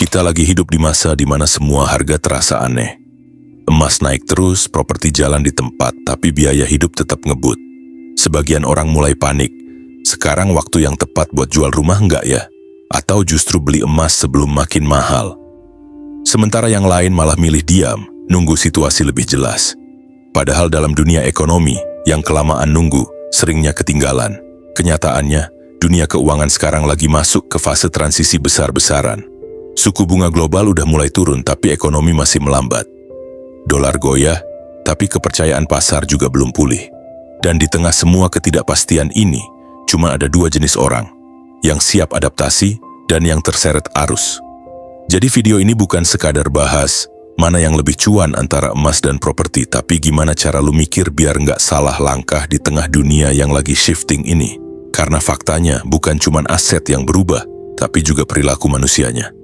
Kita lagi hidup di masa di mana semua harga terasa aneh. Emas naik terus, properti jalan di tempat, tapi biaya hidup tetap ngebut. Sebagian orang mulai panik. Sekarang waktu yang tepat buat jual rumah nggak ya? Atau justru beli emas sebelum makin mahal? Sementara yang lain malah milih diam, nunggu situasi lebih jelas. Padahal dalam dunia ekonomi, yang kelamaan nunggu, seringnya ketinggalan. Kenyataannya, dunia keuangan sekarang lagi masuk ke fase transisi besar-besaran. Suku bunga global udah mulai turun, tapi ekonomi masih melambat. Dolar goyah, tapi kepercayaan pasar juga belum pulih. Dan di tengah semua ketidakpastian ini, cuma ada dua jenis orang, yang siap adaptasi dan yang terseret arus. Jadi video ini bukan sekadar bahas mana yang lebih cuan antara emas dan properti, tapi gimana cara lu mikir biar nggak salah langkah di tengah dunia yang lagi shifting ini. Karena faktanya bukan cuma aset yang berubah, tapi juga perilaku manusianya.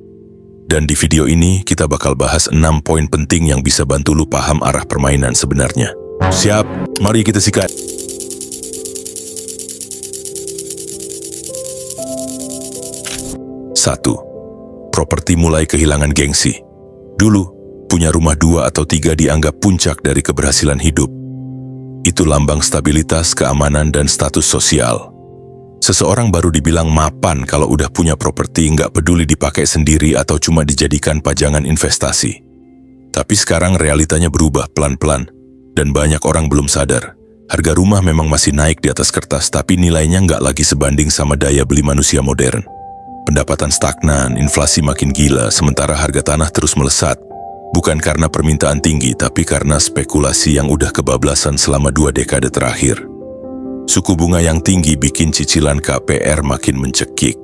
Dan di video ini kita bakal bahas 6 poin penting yang bisa bantu lu paham arah permainan sebenarnya. Siap? Mari kita sikat. 1. Properti mulai kehilangan gengsi. Dulu, punya rumah 2 atau 3 dianggap puncak dari keberhasilan hidup. Itu lambang stabilitas, keamanan, dan status sosial. Seseorang baru dibilang mapan kalau udah punya properti, nggak peduli dipakai sendiri atau cuma dijadikan pajangan investasi. Tapi sekarang realitanya berubah pelan-pelan, dan banyak orang belum sadar. Harga rumah memang masih naik di atas kertas, tapi nilainya nggak lagi sebanding sama daya beli manusia modern. Pendapatan stagnan, inflasi makin gila, sementara harga tanah terus melesat. Bukan karena permintaan tinggi, tapi karena spekulasi yang udah kebablasan selama 2 dekade terakhir. Suku bunga yang tinggi bikin cicilan KPR makin mencekik.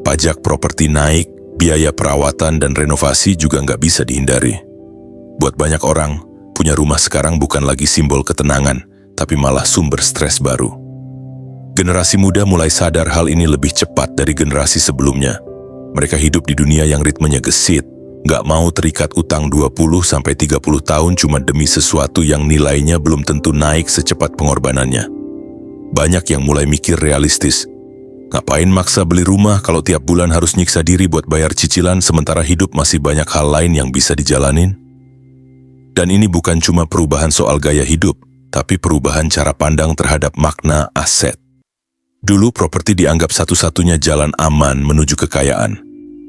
Pajak properti naik, biaya perawatan dan renovasi juga nggak bisa dihindari. Buat banyak orang, punya rumah sekarang bukan lagi simbol ketenangan, tapi malah sumber stres baru. Generasi muda mulai sadar hal ini lebih cepat dari generasi sebelumnya. Mereka hidup di dunia yang ritmenya gesit, nggak mau terikat utang 20-30 tahun cuma demi sesuatu yang nilainya belum tentu naik secepat pengorbanannya. Banyak yang mulai mikir realistis. Ngapain maksa beli rumah kalau tiap bulan harus nyiksa diri buat bayar cicilan sementara hidup masih banyak hal lain yang bisa dijalanin? Dan ini bukan cuma perubahan soal gaya hidup, tapi perubahan cara pandang terhadap makna aset. Dulu properti dianggap satu-satunya jalan aman menuju kekayaan.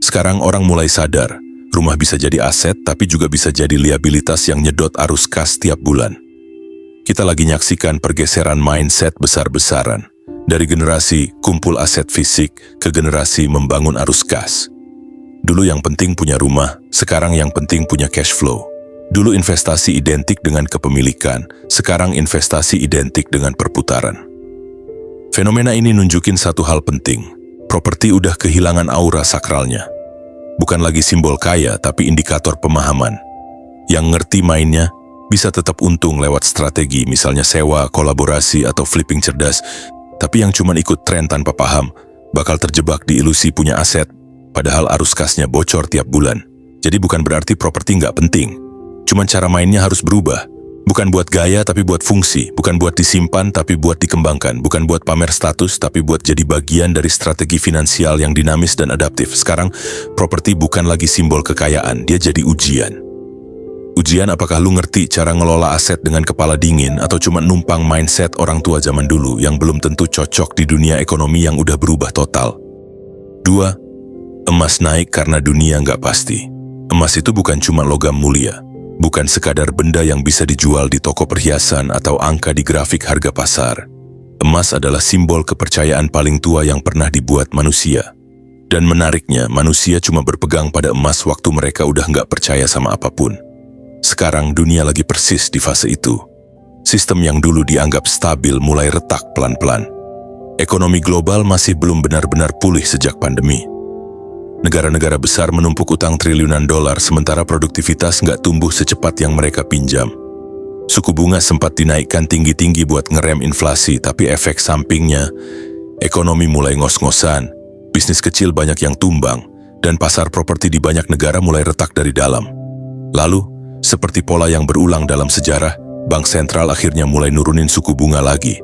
Sekarang orang mulai sadar, rumah bisa jadi aset tapi juga bisa jadi liabilitas yang nyedot arus kas tiap bulan. Kita lagi nyaksikan pergeseran mindset besar-besaran. Dari generasi kumpul aset fisik ke generasi membangun arus kas. Dulu yang penting punya rumah, sekarang yang penting punya cash flow. Dulu investasi identik dengan kepemilikan, sekarang investasi identik dengan perputaran. Fenomena ini nunjukin satu hal penting. Properti udah kehilangan aura sakralnya. Bukan lagi simbol kaya, tapi indikator pemahaman. Yang ngerti mainnya bisa tetap untung lewat strategi, misalnya sewa, kolaborasi, atau flipping cerdas. Tapi yang cuma ikut tren tanpa paham, bakal terjebak di ilusi punya aset, padahal arus kasnya bocor tiap bulan. Jadi bukan berarti properti nggak penting. Cuman cara mainnya harus berubah. Bukan buat gaya, tapi buat fungsi. Bukan buat disimpan, tapi buat dikembangkan. Bukan buat pamer status, tapi buat jadi bagian dari strategi finansial yang dinamis dan adaptif. Sekarang, properti bukan lagi simbol kekayaan, dia jadi ujian. Ujian apakah lu ngerti cara ngelola aset dengan kepala dingin atau cuma numpang mindset orang tua zaman dulu yang belum tentu cocok di dunia ekonomi yang udah berubah total. 2. Emas naik karena dunia nggak pasti. Emas itu bukan cuma logam mulia, bukan sekadar benda yang bisa dijual di toko perhiasan atau angka di grafik harga pasar. Emas adalah simbol kepercayaan paling tua yang pernah dibuat manusia. Dan menariknya, manusia cuma berpegang pada emas waktu mereka udah nggak percaya sama apapun. Sekarang dunia lagi persis di fase itu. Sistem yang dulu dianggap stabil mulai retak pelan-pelan. Ekonomi global masih belum benar-benar pulih sejak pandemi. Negara-negara besar menumpuk utang triliunan dolar sementara produktivitas nggak tumbuh secepat yang mereka pinjam. Suku bunga sempat dinaikkan tinggi-tinggi buat ngerem inflasi, tapi efek sampingnya, ekonomi mulai ngos-ngosan, bisnis kecil banyak yang tumbang, dan pasar properti di banyak negara mulai retak dari dalam. Lalu, seperti pola yang berulang dalam sejarah, bank sentral akhirnya mulai nurunin suku bunga lagi.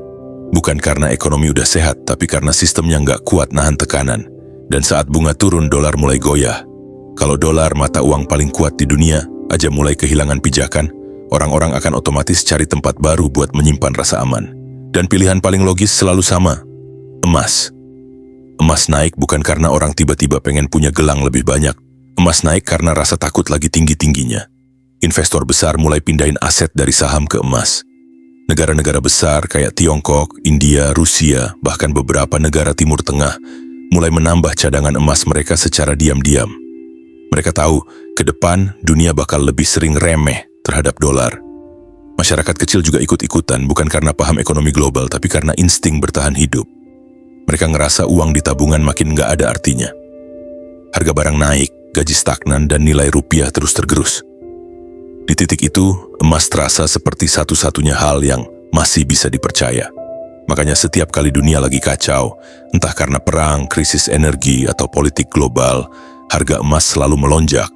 Bukan karena ekonomi udah sehat, tapi karena sistemnya nggak kuat nahan tekanan. Dan saat bunga turun, dolar mulai goyah. Kalau dolar mata uang paling kuat di dunia aja mulai kehilangan pijakan, orang-orang akan otomatis cari tempat baru buat menyimpan rasa aman. Dan pilihan paling logis selalu sama, emas. Emas naik bukan karena orang tiba-tiba pengen punya gelang lebih banyak. Emas naik karena rasa takut lagi tinggi-tingginya. Investor besar mulai pindahin aset dari saham ke emas. Negara-negara besar kayak Tiongkok, India, Rusia, bahkan beberapa negara Timur Tengah mulai menambah cadangan emas mereka secara diam-diam. Mereka tahu, ke depan dunia bakal lebih sering remeh terhadap dolar. Masyarakat kecil juga ikut-ikutan, bukan karena paham ekonomi global, tapi karena insting bertahan hidup. Mereka ngerasa uang di tabungan makin nggak ada artinya. Harga barang naik, gaji stagnan, dan nilai rupiah terus tergerus. Di titik itu, emas terasa seperti satu-satunya hal yang masih bisa dipercaya. Makanya setiap kali dunia lagi kacau, entah karena perang, krisis energi, atau politik global, harga emas selalu melonjak.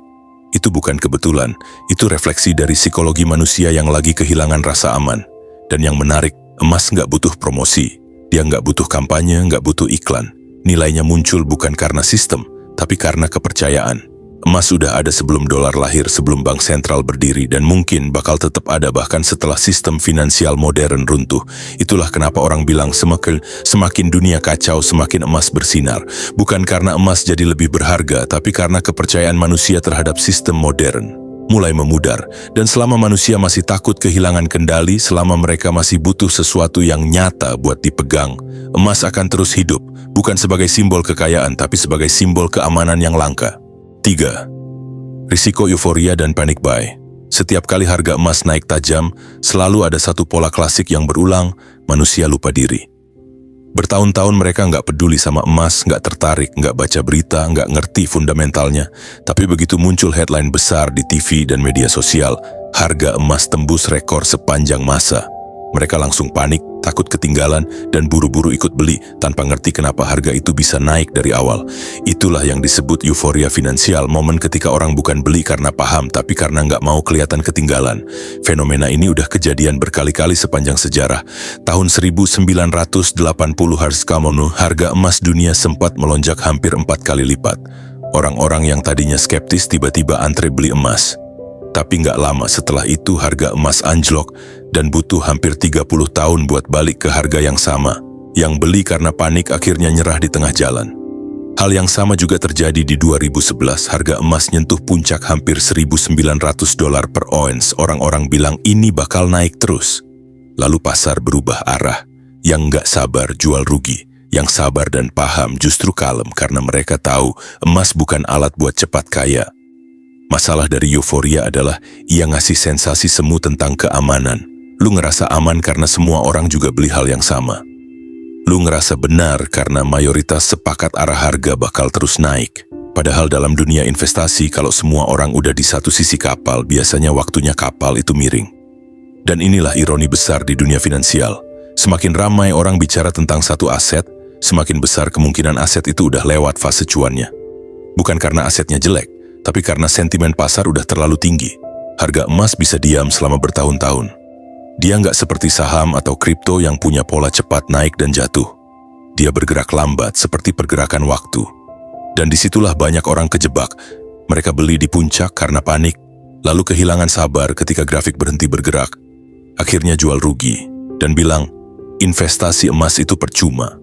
Itu bukan kebetulan, itu refleksi dari psikologi manusia yang lagi kehilangan rasa aman. Dan yang menarik, emas nggak butuh promosi. Dia nggak butuh kampanye, nggak butuh iklan. Nilainya muncul bukan karena sistem, tapi karena kepercayaan. Emas sudah ada sebelum dolar lahir, sebelum bank sentral berdiri, dan mungkin bakal tetap ada bahkan setelah sistem finansial modern runtuh. Itulah kenapa orang bilang semakin dunia kacau, semakin emas bersinar. Bukan karena emas jadi lebih berharga, tapi karena kepercayaan manusia terhadap sistem modern mulai memudar. Dan selama manusia masih takut kehilangan kendali, selama mereka masih butuh sesuatu yang nyata buat dipegang, emas akan terus hidup, bukan sebagai simbol kekayaan, tapi sebagai simbol keamanan yang langka. 3. Risiko euforia dan panic buy. Setiap kali harga emas naik tajam, selalu ada satu pola klasik yang berulang, manusia lupa diri. Bertahun-tahun mereka nggak peduli sama emas, nggak tertarik, nggak baca berita, nggak ngerti fundamentalnya. Tapi begitu muncul headline besar di TV dan media sosial, harga emas tembus rekor sepanjang masa. Mereka langsung panik, takut ketinggalan, dan buru-buru ikut beli tanpa ngerti kenapa harga itu bisa naik dari awal. Itulah yang disebut euforia finansial, momen ketika orang bukan beli karena paham, tapi karena nggak mau kelihatan ketinggalan. Fenomena ini udah kejadian berkali-kali sepanjang sejarah. Tahun 1980 harga emas dunia sempat melonjak hampir 4 kali lipat. Orang-orang yang tadinya skeptis tiba-tiba antre beli emas. Tapi nggak lama setelah itu harga emas anjlok dan butuh hampir 30 tahun buat balik ke harga yang sama. Yang beli karena panik akhirnya nyerah di tengah jalan. Hal yang sama juga terjadi di 2011, harga emas nyentuh puncak hampir $1.900 per ounce. Orang-orang bilang ini bakal naik terus. Lalu pasar berubah arah. Yang nggak sabar jual rugi. Yang sabar dan paham justru kalem karena mereka tahu emas bukan alat buat cepat kaya. Masalah dari euforia adalah ia ngasih sensasi semu tentang keamanan. Lu ngerasa aman karena semua orang juga beli hal yang sama. Lu ngerasa benar karena mayoritas sepakat arah harga bakal terus naik. Padahal dalam dunia investasi, kalau semua orang udah di satu sisi kapal, biasanya waktunya kapal itu miring. Dan inilah ironi besar di dunia finansial. Semakin ramai orang bicara tentang satu aset, semakin besar kemungkinan aset itu udah lewat fase cuannya. Bukan karena asetnya jelek, tapi karena sentimen pasar udah terlalu tinggi. Harga emas bisa diam selama bertahun-tahun. Dia nggak seperti saham atau kripto yang punya pola cepat naik dan jatuh. Dia bergerak lambat seperti pergerakan waktu. Dan disitulah banyak orang kejebak. Mereka beli di puncak karena panik, lalu kehilangan sabar ketika grafik berhenti bergerak. Akhirnya jual rugi dan bilang, investasi emas itu percuma.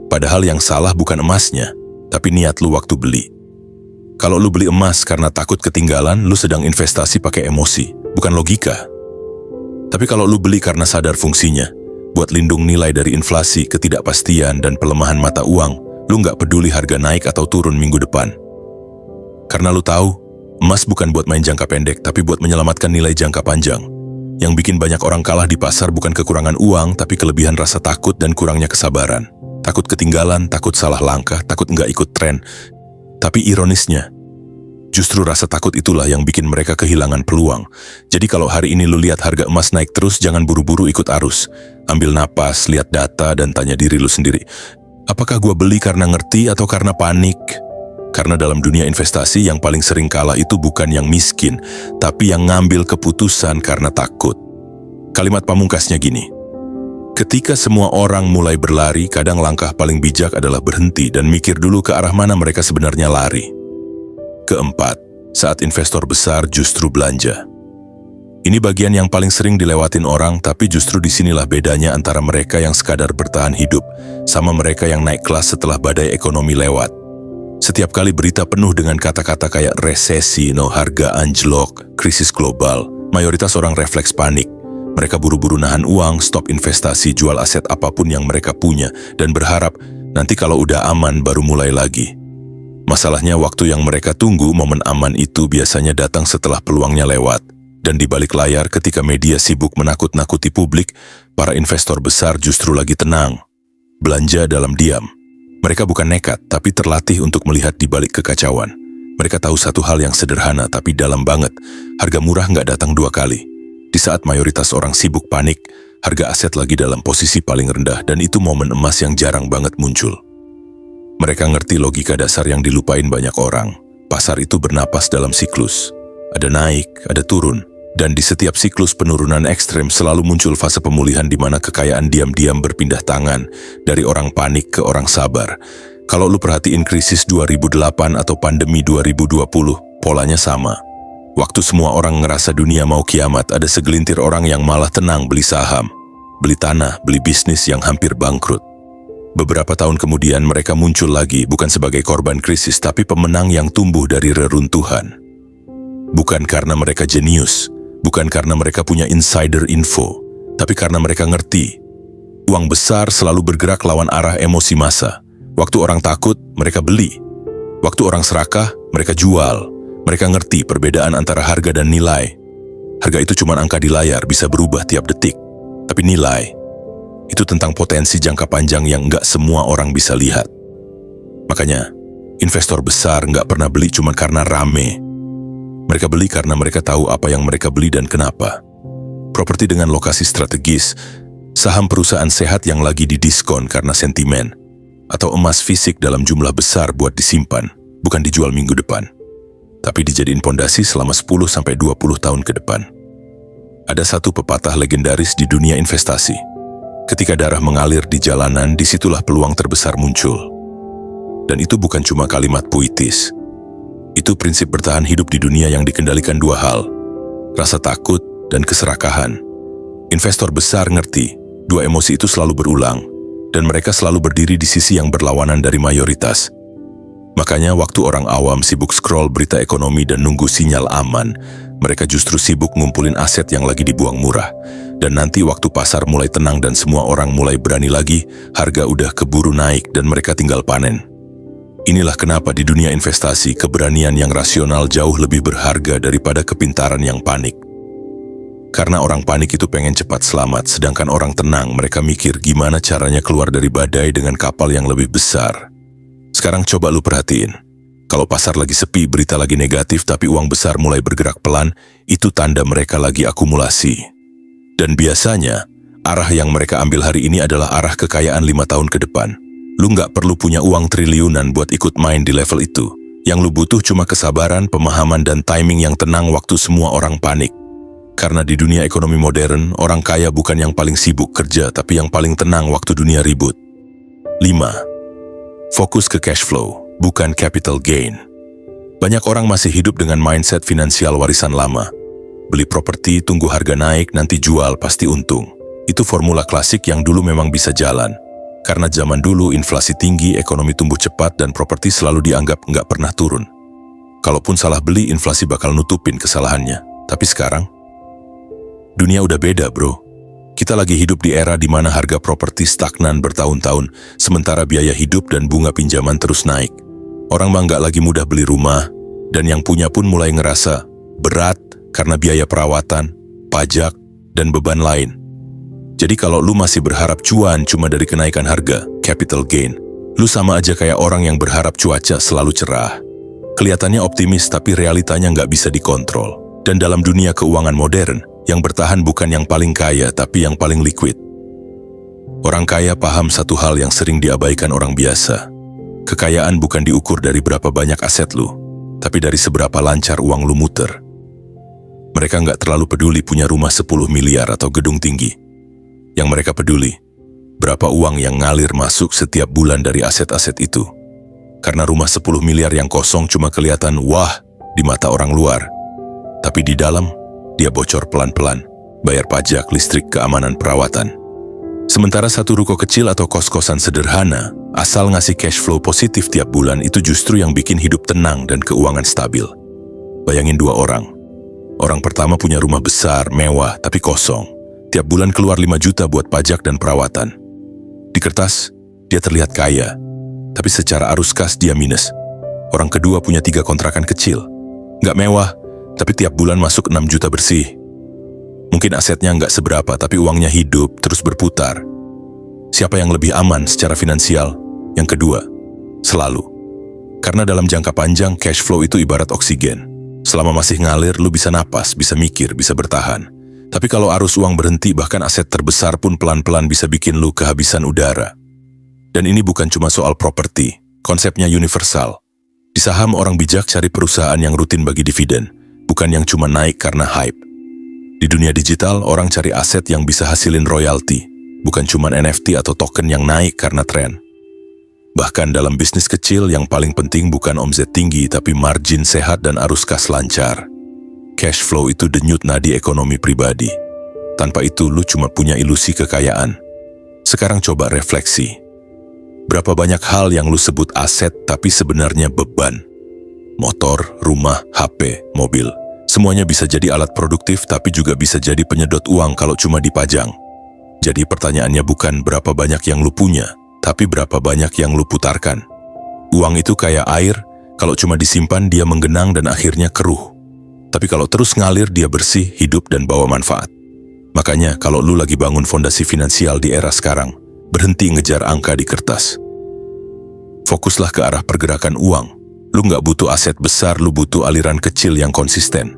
Padahal yang salah bukan emasnya, tapi niat lu waktu beli. Kalau lu beli emas karena takut ketinggalan, lu sedang investasi pakai emosi, bukan logika. Tapi kalau lu beli karena sadar fungsinya, buat lindung nilai dari inflasi, ketidakpastian, dan pelemahan mata uang, lu nggak peduli harga naik atau turun minggu depan. Karena lu tahu, emas bukan buat main jangka pendek, tapi buat menyelamatkan nilai jangka panjang. Yang bikin banyak orang kalah di pasar bukan kekurangan uang, tapi kelebihan rasa takut dan kurangnya kesabaran. Takut ketinggalan, takut salah langkah, takut nggak ikut tren. Tapi ironisnya, justru rasa takut itulah yang bikin mereka kehilangan peluang. Jadi kalau hari ini lu lihat harga emas naik terus, jangan buru-buru ikut arus. Ambil napas, lihat data, dan tanya diri lu sendiri. Apakah gua beli karena ngerti atau karena panik? Karena dalam dunia investasi yang paling sering kalah itu bukan yang miskin, tapi yang ngambil keputusan karena takut. Kalimat pamungkasnya gini, ketika semua orang mulai berlari, kadang langkah paling bijak adalah berhenti dan mikir dulu ke arah mana mereka sebenarnya lari. Keempat, saat investor besar justru belanja. Ini bagian yang paling sering dilewatin orang, tapi justru disinilah bedanya antara mereka yang sekadar bertahan hidup sama mereka yang naik kelas setelah badai ekonomi lewat. Setiap kali berita penuh dengan kata-kata kayak resesi, harga anjlok, krisis global, mayoritas orang refleks panik. Mereka buru-buru nahan uang, stop investasi, jual aset apapun yang mereka punya, dan berharap nanti kalau udah aman baru mulai lagi. Masalahnya waktu yang mereka tunggu, momen aman itu biasanya datang setelah peluangnya lewat. Dan di balik layar ketika media sibuk menakut-nakuti publik, para investor besar justru lagi tenang. Belanja dalam diam. Mereka bukan nekat, tapi terlatih untuk melihat di balik kekacauan. Mereka tahu satu hal yang sederhana tapi dalam banget. Harga murah nggak datang dua kali. Di saat mayoritas orang sibuk panik, harga aset lagi dalam posisi paling rendah, dan itu momen emas yang jarang banget muncul. Mereka ngerti logika dasar yang dilupain banyak orang. Pasar itu bernapas dalam siklus. Ada naik, ada turun. Dan di setiap siklus penurunan ekstrem selalu muncul fase pemulihan di mana kekayaan diam-diam berpindah tangan dari orang panik ke orang sabar. Kalau lu perhatiin krisis 2008 atau pandemi 2020, polanya sama. Waktu semua orang ngerasa dunia mau kiamat, ada segelintir orang yang malah tenang beli saham, beli tanah, beli bisnis yang hampir bangkrut. Beberapa tahun kemudian mereka muncul lagi, bukan sebagai korban krisis, tapi pemenang yang tumbuh dari reruntuhan. Bukan karena mereka jenius, bukan karena mereka punya insider info, tapi karena mereka ngerti. Uang besar selalu bergerak lawan arah emosi massa. Waktu orang takut, mereka beli. Waktu orang serakah, mereka jual. Mereka ngerti perbedaan antara harga dan nilai. Harga itu cuma angka di layar, bisa berubah tiap detik. Tapi nilai itu tentang potensi jangka panjang yang nggak semua orang bisa lihat. Makanya, investor besar nggak pernah beli cuma karena rame. Mereka beli karena mereka tahu apa yang mereka beli dan kenapa. Properti dengan lokasi strategis, saham perusahaan sehat yang lagi didiskon karena sentimen, atau emas fisik dalam jumlah besar buat disimpan, bukan dijual minggu depan, tapi dijadiin pondasi selama 10-20 tahun ke depan. Ada satu pepatah legendaris di dunia investasi. Ketika darah mengalir di jalanan, disitulah peluang terbesar muncul. Dan itu bukan cuma kalimat puitis. Itu prinsip bertahan hidup di dunia yang dikendalikan dua hal, rasa takut dan keserakahan. Investor besar ngerti, dua emosi itu selalu berulang, dan mereka selalu berdiri di sisi yang berlawanan dari mayoritas. Makanya waktu orang awam sibuk scroll berita ekonomi dan nunggu sinyal aman, mereka justru sibuk ngumpulin aset yang lagi dibuang murah. Dan nanti waktu pasar mulai tenang dan semua orang mulai berani lagi, harga udah keburu naik dan mereka tinggal panen. Inilah kenapa di dunia investasi, keberanian yang rasional jauh lebih berharga daripada kepintaran yang panik. Karena orang panik itu pengen cepat selamat, sedangkan orang tenang mereka mikir gimana caranya keluar dari badai dengan kapal yang lebih besar. Sekarang coba lu perhatiin. Kalau pasar lagi sepi, berita lagi negatif, tapi uang besar mulai bergerak pelan, itu tanda mereka lagi akumulasi. Dan biasanya, arah yang mereka ambil hari ini adalah arah kekayaan 5 tahun ke depan. Lu nggak perlu punya uang triliunan buat ikut main di level itu. Yang lu butuh cuma kesabaran, pemahaman, dan timing yang tenang waktu semua orang panik. Karena di dunia ekonomi modern, orang kaya bukan yang paling sibuk kerja, tapi yang paling tenang waktu dunia ribut. 5. Fokus ke cash flow, bukan capital gain. Banyak orang masih hidup dengan mindset finansial warisan lama. Beli properti, tunggu harga naik, nanti jual, pasti untung. Itu formula klasik yang dulu memang bisa jalan. Karena zaman dulu inflasi tinggi, ekonomi tumbuh cepat, dan properti selalu dianggap nggak pernah turun. Kalaupun salah beli, inflasi bakal nutupin kesalahannya. Tapi sekarang, dunia udah beda, bro. Kita lagi hidup di era di mana harga properti stagnan bertahun-tahun, sementara biaya hidup dan bunga pinjaman terus naik. Orang mah nggak lagi mudah beli rumah, dan yang punya pun mulai ngerasa berat karena biaya perawatan, pajak, dan beban lain. Jadi kalau lu masih berharap cuan cuma dari kenaikan harga, capital gain, lu sama aja kayak orang yang berharap cuaca selalu cerah. Kelihatannya optimis tapi realitanya nggak bisa dikontrol. Dan dalam dunia keuangan modern, yang bertahan bukan yang paling kaya tapi yang paling liquid. Orang kaya paham satu hal yang sering diabaikan orang biasa. Kekayaan bukan diukur dari berapa banyak aset lu, tapi dari seberapa lancar uang lu muter. Mereka nggak terlalu peduli punya rumah 10 miliar atau gedung tinggi. Yang mereka peduli, berapa uang yang ngalir masuk setiap bulan dari aset-aset itu. Karena rumah 10 miliar yang kosong cuma kelihatan, wah, di mata orang luar. Tapi di dalam, dia bocor pelan-pelan, bayar pajak, listrik, keamanan, perawatan. Sementara satu ruko kecil atau kos-kosan sederhana, asal ngasih cash flow positif tiap bulan itu justru yang bikin hidup tenang dan keuangan stabil. Bayangin dua orang. Orang pertama punya rumah besar, mewah, tapi kosong. Tiap bulan keluar 5 juta buat pajak dan perawatan. Di kertas, dia terlihat kaya, tapi secara arus kas dia minus. Orang kedua punya 3 kontrakan kecil. Nggak mewah, tapi tiap bulan masuk 6 juta bersih. Mungkin asetnya nggak seberapa, tapi uangnya hidup, terus berputar. Siapa yang lebih aman secara finansial? Yang kedua, selalu. Karena dalam jangka panjang, cash flow itu ibarat oksigen. Selama masih ngalir, lu bisa napas, bisa mikir, bisa bertahan. Tapi kalau arus uang berhenti, bahkan aset terbesar pun pelan-pelan bisa bikin lu kehabisan udara. Dan ini bukan cuma soal properti, konsepnya universal. Di saham, orang bijak cari perusahaan yang rutin bagi dividen, bukan yang cuma naik karena hype. Di dunia digital, orang cari aset yang bisa hasilin royalti, bukan cuma NFT atau token yang naik karena tren. Bahkan dalam bisnis kecil, yang paling penting bukan omset tinggi, tapi margin sehat dan arus kas lancar. Cash flow itu denyut nadi ekonomi pribadi. Tanpa itu, lu cuma punya ilusi kekayaan. Sekarang coba refleksi. Berapa banyak hal yang lu sebut aset, tapi sebenarnya beban? Motor, rumah, HP, mobil. Semuanya bisa jadi alat produktif, tapi juga bisa jadi penyedot uang kalau cuma dipajang. Jadi pertanyaannya bukan berapa banyak yang lu punya, tapi berapa banyak yang lu putarkan. Uang itu kayak air, kalau cuma disimpan dia menggenang dan akhirnya keruh. Tapi kalau terus ngalir dia bersih, hidup dan bawa manfaat. Makanya kalau lu lagi bangun fondasi finansial di era sekarang, berhenti ngejar angka di kertas. Fokuslah ke arah pergerakan uang. Lu nggak butuh aset besar, lu butuh aliran kecil yang konsisten.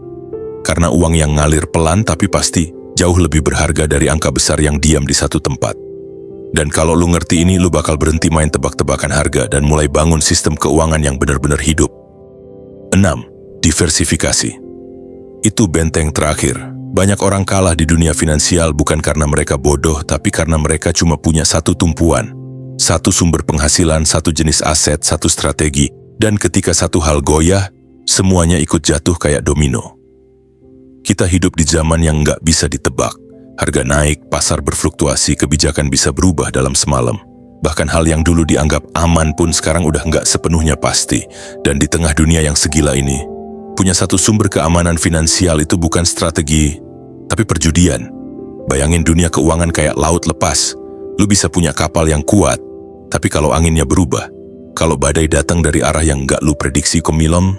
Karena uang yang ngalir pelan tapi pasti jauh lebih berharga dari angka besar yang diam di satu tempat. Dan kalau lu ngerti ini, lu bakal berhenti main tebak-tebakan harga dan mulai bangun sistem keuangan yang benar-benar hidup. 6. Diversifikasi. Itu benteng terakhir. Banyak orang kalah di dunia finansial bukan karena mereka bodoh, tapi karena mereka cuma punya satu tumpuan. Satu sumber penghasilan, satu jenis aset, satu strategi. Dan ketika satu hal goyah, semuanya ikut jatuh kayak domino. Kita hidup di zaman yang nggak bisa ditebak. Harga naik, pasar berfluktuasi, kebijakan bisa berubah dalam semalam. Bahkan hal yang dulu dianggap aman pun sekarang udah nggak sepenuhnya pasti. Dan di tengah dunia yang segila ini, punya satu sumber keamanan finansial itu bukan strategi, tapi perjudian. Bayangin dunia keuangan kayak laut lepas. Lu bisa punya kapal yang kuat, tapi kalau anginnya berubah, kalau badai datang dari arah yang nggak lu prediksi komilom,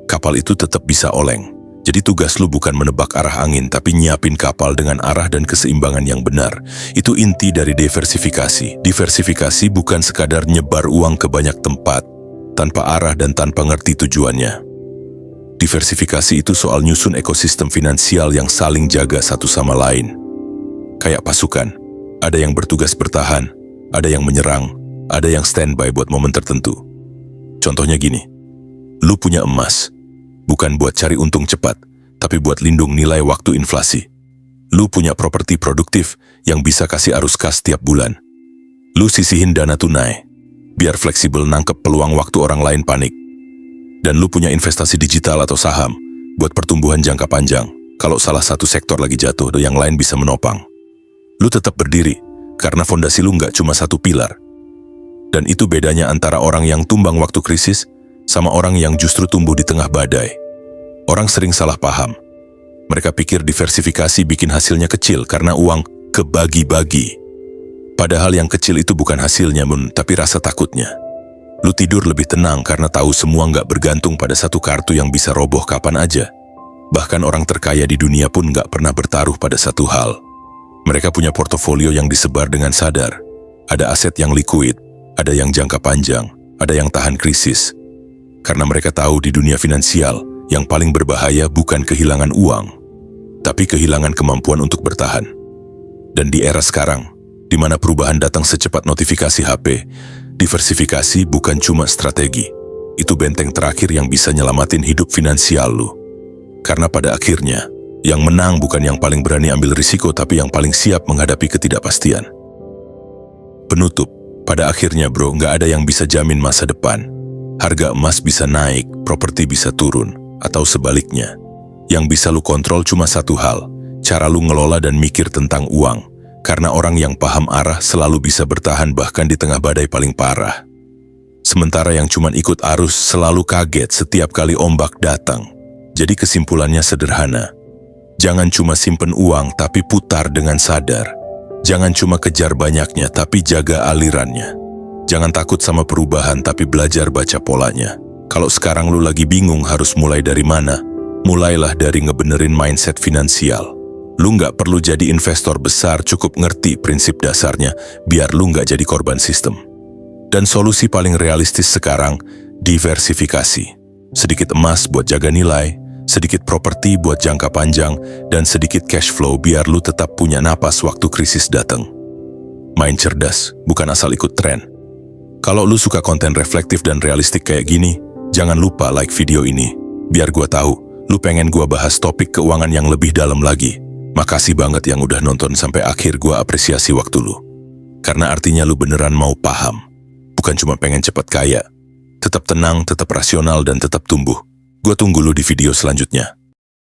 kapal itu tetap bisa oleng. Jadi tugas lu bukan menebak arah angin, tapi nyiapin kapal dengan arah dan keseimbangan yang benar. Itu inti dari diversifikasi. Diversifikasi bukan sekadar nyebar uang ke banyak tempat, tanpa arah dan tanpa ngerti tujuannya. Diversifikasi itu soal nyusun ekosistem finansial yang saling jaga satu sama lain. Kayak pasukan, ada yang bertugas bertahan, ada yang menyerang, ada yang standby buat momen tertentu. Contohnya gini, lu punya emas, bukan buat cari untung cepat, tapi buat lindung nilai waktu inflasi. Lu punya properti produktif yang bisa kasih arus kas tiap bulan. Lu sisihin dana tunai, biar fleksibel nangkep peluang waktu orang lain panik. Dan lu punya investasi digital atau saham, buat pertumbuhan jangka panjang. Kalau salah satu sektor lagi jatuh, yang lain bisa menopang. Lu tetap berdiri, karena fondasi lu nggak cuma satu pilar. Dan itu bedanya antara orang yang tumbang waktu krisis sama orang yang justru tumbuh di tengah badai. Orang sering salah paham. Mereka pikir diversifikasi bikin hasilnya kecil karena uang kebagi-bagi. Padahal yang kecil itu bukan hasilnya, tapi rasa takutnya. Lu tidur lebih tenang karena tahu semua nggak bergantung pada satu kartu yang bisa roboh kapan aja. Bahkan orang terkaya di dunia pun nggak pernah bertaruh pada satu hal. Mereka punya portofolio yang disebar dengan sadar. Ada aset yang liquid, ada yang jangka panjang, ada yang tahan krisis. Karena mereka tahu di dunia finansial, yang paling berbahaya bukan kehilangan uang, tapi kehilangan kemampuan untuk bertahan. Dan di era sekarang, di mana perubahan datang secepat notifikasi HP, diversifikasi bukan cuma strategi. Itu benteng terakhir yang bisa nyelamatin hidup finansial lu. Karena pada akhirnya, yang menang bukan yang paling berani ambil risiko, tapi yang paling siap menghadapi ketidakpastian. Penutup, pada akhirnya nggak ada yang bisa jamin masa depan. Harga emas bisa naik, properti bisa turun, atau sebaliknya. Yang bisa lu kontrol cuma satu hal, cara lu ngelola dan mikir tentang uang. Karena orang yang paham arah selalu bisa bertahan bahkan di tengah badai paling parah. Sementara yang cuma ikut arus selalu kaget setiap kali ombak datang. Jadi kesimpulannya sederhana. Jangan cuma simpen uang tapi putar dengan sadar. Jangan cuma kejar banyaknya tapi jaga alirannya. Jangan takut sama perubahan tapi belajar baca polanya. Kalau sekarang lu lagi bingung harus mulai dari mana, mulailah dari ngebenerin mindset finansial. Lu nggak perlu jadi investor besar, cukup ngerti prinsip dasarnya biar lu nggak jadi korban sistem. Dan solusi paling realistis sekarang, diversifikasi. Sedikit emas buat jaga nilai, sedikit properti buat jangka panjang, dan sedikit cash flow biar lu tetap punya napas waktu krisis datang. Main cerdas, bukan asal ikut tren. Kalau lu suka konten reflektif dan realistik kayak gini, jangan lupa like video ini. Biar gua tahu, lu pengen gua bahas topik keuangan yang lebih dalam lagi. Makasih banget yang udah nonton sampai akhir, gua apresiasi waktu lu. Karena artinya lu beneran mau paham. Bukan cuma pengen cepat kaya. Tetap tenang, tetap rasional, dan tetap tumbuh. Gua tunggu lu di video selanjutnya.